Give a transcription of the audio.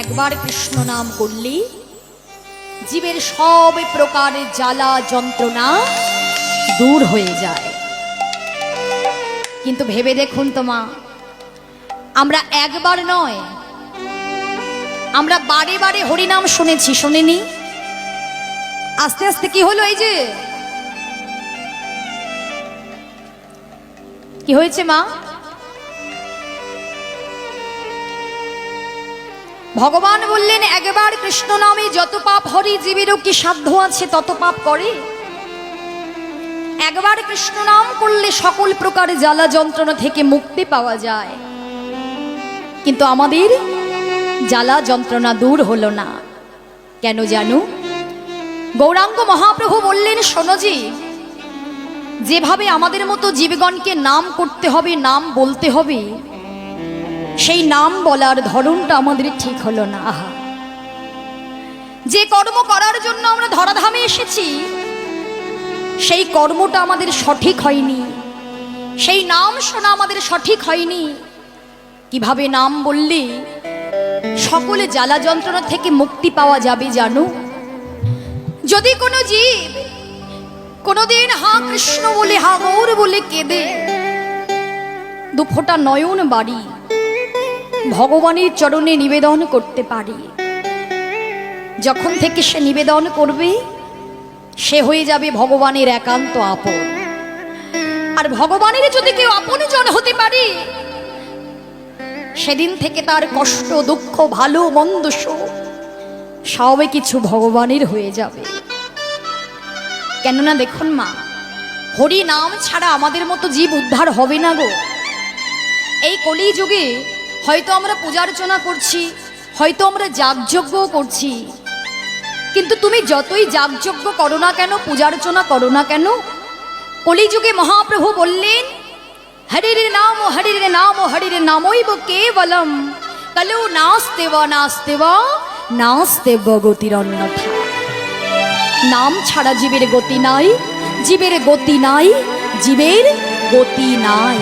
একবার কৃষ্ণ নাম করলে জীবের সব প্রকারের জ্বালা যন্ত্রণা দূর হয়ে যায়। কিন্তু ভেবে দেখুন তো মা, আমরা একবার নয়, আমরা বারে বারে হরিনাম শুনেছি, শুনিনি? আস্তে আস্তে কি হলো? এই যে কি হয়েছে মা? ভগবান বললেন একবার কৃষ্ণ নামে যত পাপ হরি জীবেরও কি সাধ্য আছে তত পাপ করে। একবার কৃষ্ণ নাম করলে সকল প্রকার জ্বালা যন্ত্রণা থেকে মুক্তি পাওয়া যায়। কিন্তু আমাদের জ্বালা যন্ত্রণা দূর হলো না। কেন জানো? গৌরাঙ্গ মহাপ্রভু বললেন, শোনোজি, যেভাবে আমাদের মতো জীবগণকে নাম করতে হবে, নাম বলতে হবে, সেই নাম বলার ধরনটা আমাদের ঠিক হলো না। আহা, যে কর্ম করার জন্য আমরা ধরাধামে এসেছি সেই কর্মটা আমাদের সঠিক হয়নি, সেই নাম শোনা আমাদের সঠিক হয়নি। কিভাবে নাম বললে সকলে জ্বালা যন্ত্রণা থেকে মুক্তি পাওয়া যাবে জানো? যদি কোনো জীব কোনোদিন হা কৃষ্ণ বলে, হা গৌর বলে কেঁদে দুফোঁটা নয়ন বাড়ি ভগবানের চরণে নিবেদন করতে পারি, যখন থেকে সে নিবেদন করবে সে হয়ে যাবে ভগবানের একান্ত আপন। আর ভগবানের যদি কেউ আপনজন হতে পারে, সেদিন থেকে তার কষ্ট দুঃখ ভালো মন্দ সবে কিছু ভগবানের হয়ে যাবে। কেননা দেখুন মা, হরি নাম ছাড়া আমাদের মতো জীব উদ্ধার হবে না গো। এই কলি যুগে হয়তো আমরা পূজার্চনা করছি, হয়তো আমরা যাগযজ্ঞ করছি, কিন্তু তুমি যতই যাগযজ্ঞ করো না কেন, পূজার্চনা করো না কেন, কলিযুগে মহাপ্রভু বললেন হরির নাম হরির নাম হরির নামৈব কেবলম কলৌ নাস্তে বা নাস্তে বা নাস্তে গতিরন্যথা। নাম ছাড়া জীবের গতি নাই, জীবের গতি নাই, জীবের গতি নাই।